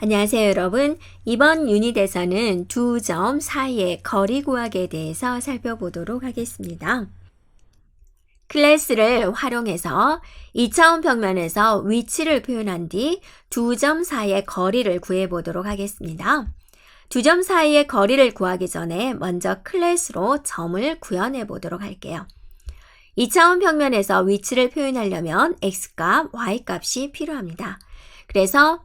안녕하세요, 여러분. 이번 유닛에서는 두 점 사이의 거리 구하기에 대해서 살펴보도록 하겠습니다. 클래스를 활용해서 2차원 평면에서 위치를 표현한 뒤 두 점 사이의 거리를 구해보도록 하겠습니다. 두 점 사이의 거리를 구하기 전에 먼저 클래스로 점을 구현해 보도록 할게요. 2차원 평면에서 위치를 표현하려면 x값, y값이 필요합니다. 그래서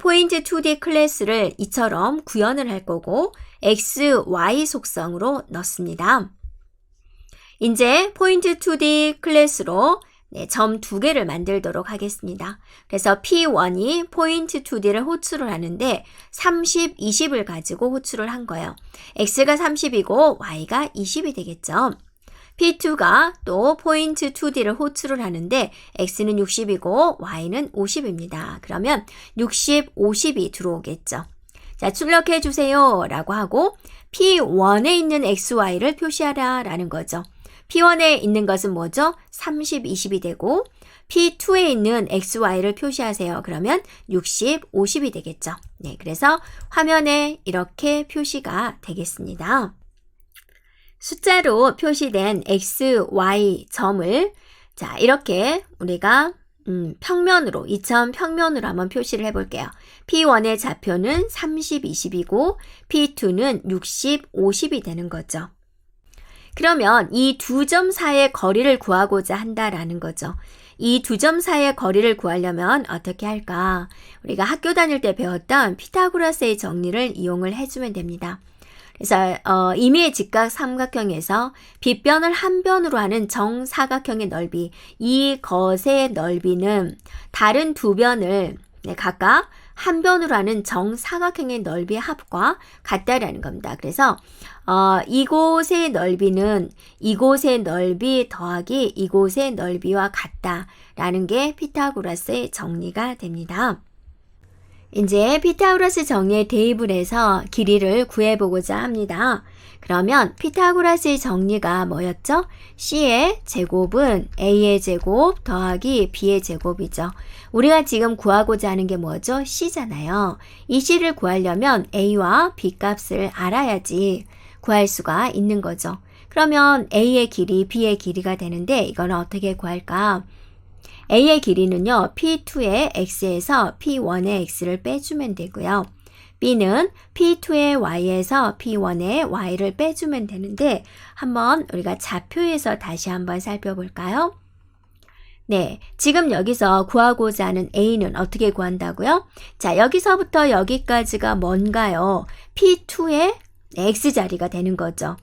포인트 2D 클래스를 이처럼 구현을 할 거고 x, y 속성으로 넣습니다. 이제 포인트 2D 클래스로 점 두 개를 만들도록 하겠습니다. 그래서 P1이 포인트 2D를 호출을 하는데 30, 20을 가지고 호출을 한 거예요. x가 30이고 y가 20이 되겠죠. P2가 또 포인트 2D를 호출을 하는데 x는 60이고 y는 50입니다. 그러면 60, 50이 들어오겠죠. 자, 출력해 주세요 라고 하고 P1에 있는 xy를 표시하라 라는 거죠. P1에 있는 것은 뭐죠? 30, 20이 되고 P2에 있는 xy를 표시하세요. 그러면 60, 50이 되겠죠. 네, 그래서 화면에 이렇게 표시가 되겠습니다. 숫자로 표시된 x, y 점을 자 이렇게 우리가 평면으로 2점 평면으로 한번 표시를 해볼게요. P1의 좌표는 30, 20이고 P2는 60, 50이 되는 거죠. 그러면 이 두 점 사이의 거리를 구하고자 한다라는 거죠. 이 두 점 사이의 거리를 구하려면 어떻게 할까? 우리가 학교 다닐 때 배웠던 피타고라스의 정리를 이용을 해주면 됩니다. 그래서 임의의 직각 삼각형에서 빗변을 한 변으로 하는 정사각형의 넓이, 이 것의 넓이는 다른 두 변을 각각 한 변으로 하는 정사각형의 넓이의 합과 같다라는 겁니다. 그래서 이곳의 넓이는 이곳의 넓이 더하기 이곳의 넓이와 같다라는 게 피타고라스의 정리가 됩니다. 이제 피타고라스 정리에 대입을 해서 길이를 구해보고자 합니다. 그러면 피타고라스의 정리가 뭐였죠? C의 제곱은 A의 제곱 더하기 B의 제곱이죠. 우리가 지금 구하고자 하는 게 뭐죠? C잖아요. 이 C를 구하려면 A와 B 값을 알아야지 구할 수가 있는 거죠. 그러면 A의 길이 B의 길이가 되는데 이거는 어떻게 구할까? A의 길이는요, P2의 x에서 P1의 x를 빼주면 되고요. B는 P2의 y에서 P1의 y를 빼주면 되는데 한번 우리가 좌표에서 다시 한번 살펴볼까요? 네, 지금 여기서 구하고자 하는 A는 어떻게 구한다고요? 자, 여기서부터 여기까지가 뭔가요? P2의 x자리가 되는 거죠.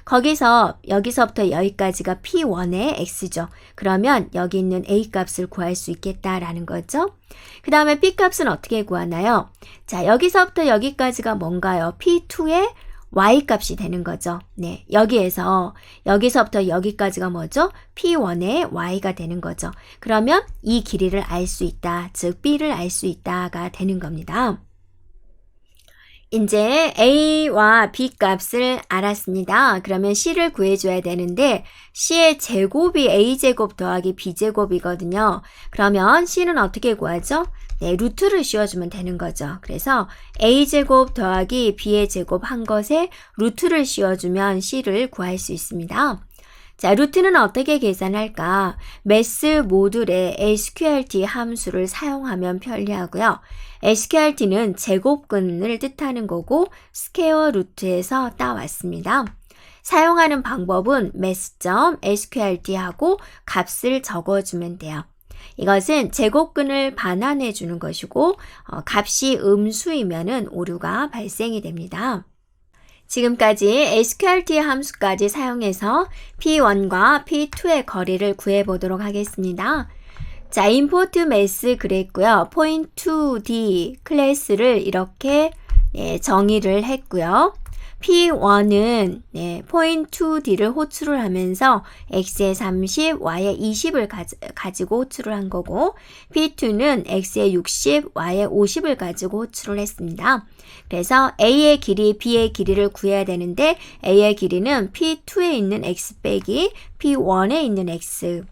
거기서 여기서부터 여기까지가 P1의 x죠. 그러면 여기 있는 A 값을 구할 수 있겠다라는 거죠. 그 다음에 B 값은 어떻게 구하나요? 자, 여기서부터 여기까지가 뭔가요? P2의 Y 값이 되는 거죠. 네, 여기서부터 여기까지가 뭐죠? P1의 Y가 되는 거죠. 그러면 이 길이를 알 수 있다, 즉 B를 알 수 있다가 되는 겁니다. 이제 A와 B 값을 알았습니다. 그러면 C를 구해줘야 되는데 C의 제곱이 A제곱 더하기 B제곱이거든요. 그러면 C는 어떻게 구하죠? 네, 루트를 씌워주면 되는 거죠. 그래서 A제곱 더하기 B의 제곱 한 것에 루트를 씌워주면 C를 구할 수 있습니다. 자, 루트는 어떻게 계산할까? 매스 모듈의 sqrt 함수를 사용하면 편리하고요. sqrt는 제곱근을 뜻하는 거고 스퀘어 루트에서 따왔습니다. 사용하는 방법은 mass.sqrt하고 값을 적어주면 돼요. 이것은 제곱근을 반환해 주는 것이고 값이 음수이면은 오류가 발생이 됩니다. 지금까지 sqrt 함수까지 사용해서 P1과 P2의 거리를 구해보도록 하겠습니다. 자, import mass 그랬고요. point2D 클래스를 이렇게 정의를 했고요. P1은 point2D를 호출을 하면서 x에 30, y에 20을 가지고 호출을 한 거고 P2는 x에 60, y에 50을 가지고 호출을 했습니다. 그래서 A의 길이, B의 길이를 구해야 되는데 A의 길이는 P2에 있는 x 빼기 P1에 있는 x,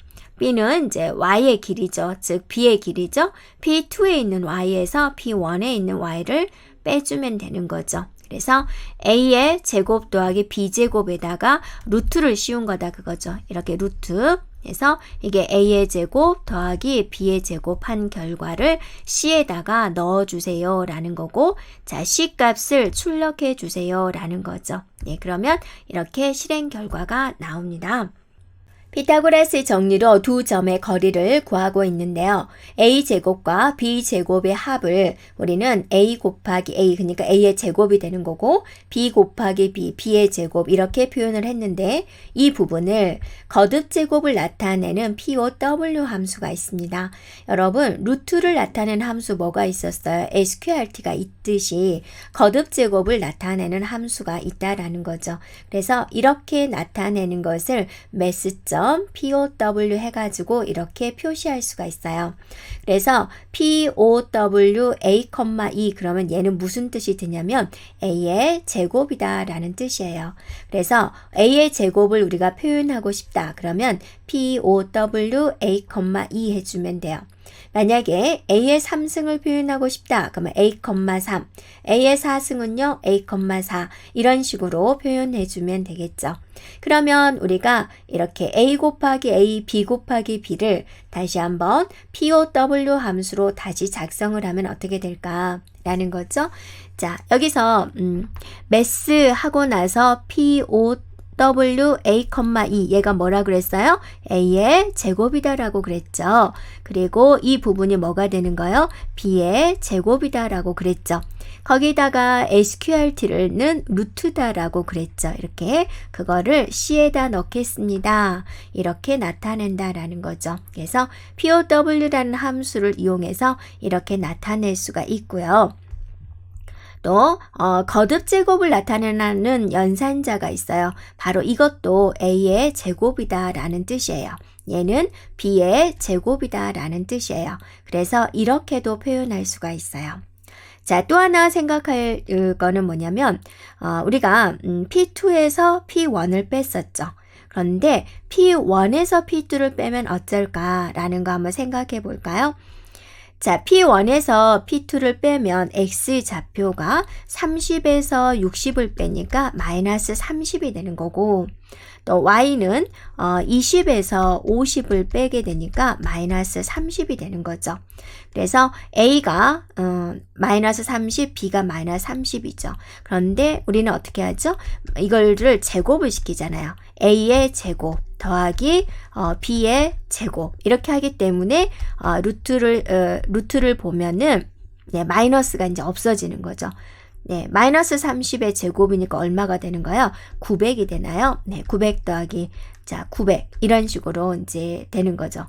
b는 이제 y의 길이죠. 즉 b의 길이죠. p2에 있는 y에서 p1에 있는 y를 빼주면 되는 거죠. 그래서 a의 제곱 더하기 b제곱에다가 루트를 씌운 거다 그거죠. 이렇게 루트 해서 이게 a의 제곱 더하기 b의 제곱 한 결과를 c에다가 넣어주세요 라는 거고, 자 c 값을 출력해 주세요 라는 거죠. 네, 그러면 이렇게 실행 결과가 나옵니다. 피타고라스 정리로 두 점의 거리를 구하고 있는데요. a제곱과 b제곱의 합을 우리는 a 곱하기 a, 그러니까 a의 제곱이 되는 거고 b 곱하기 b, b의 제곱 이렇게 표현을 했는데, 이 부분을 거듭제곱을 나타내는 POW 함수가 있습니다. 여러분, 루트를 나타내는 함수 뭐가 있었어요? SQRT가 있듯이 거듭제곱을 나타내는 함수가 있다라는 거죠. 그래서 이렇게 나타내는 것을 매스점 POW 해가지고 이렇게 표시할 수가 있어요. 그래서 POW A,E 그러면 얘는 무슨 뜻이 드냐면 A의 제곱이다 라는 뜻이에요. 그래서 A의 제곱을 우리가 표현하고 싶다 그러면 POW A,E 해주면 돼요. 만약에 A의 3승을 표현하고 싶다 그러면 A,3, A의 4승은요 A,4 이런 식으로 표현해주면 되겠죠. 그러면 우리가 이렇게 A 곱하기 A, B 곱하기 B를 다시 한번 POW 함수로 다시 작성을 하면 어떻게 될까 라는 거죠. 자, 여기서 매스 하고 나서 POW,A,E 얘가 뭐라 그랬어요? A의 제곱이다 라고 그랬죠. 그리고 이 부분이 뭐가 되는 거예요? B의 제곱이다 라고 그랬죠. 거기다가 SQRT는 루트다 라고 그랬죠. 이렇게 그거를 C에다 넣겠습니다. 이렇게 나타낸다 라는 거죠. 그래서 POW라는 함수를 이용해서 이렇게 나타낼 수가 있고요. 또 거듭제곱을 나타내는 연산자가 있어요. 바로 이것도 A의 제곱이다 라는 뜻이에요. 얘는 B의 제곱이다 라는 뜻이에요. 그래서 이렇게도 표현할 수가 있어요. 자, 또 하나 생각할 거는 뭐냐면 우리가 P2에서 P1을 뺐었죠. 그런데 P1에서 P2를 빼면 어쩔까라는 거 한번 생각해 볼까요? 자, P1에서 P2를 빼면 X좌표가 30에서 60을 빼니까 마이너스 30이 되는 거고, 또 Y는 20에서 50을 빼게 되니까 마이너스 30이 되는 거죠. 그래서 A가 마이너스 30, B가 마이너스 30이죠. 그런데 우리는 어떻게 하죠? 이거를 제곱을 시키잖아요. A의 제곱 더하기 B의 제곱 이렇게 하기 때문에 루트를 보면은 네, 마이너스가 이제 없어지는 거죠. 네, 마이너스 30의 제곱이니까 얼마가 되는가요? 900이 되나요? 네, 900 더하기, 자, 900. 이런 식으로 이제 되는 거죠.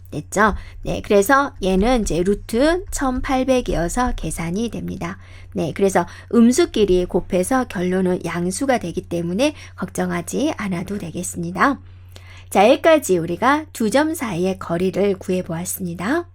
됐죠? 네, 그래서 얘는 이제 루트 1800이어서 계산이 됩니다. 네, 그래서 음수끼리 곱해서 결론은 양수가 되기 때문에 걱정하지 않아도 되겠습니다. 자, 여기까지 우리가 두 점 사이의 거리를 구해 보았습니다.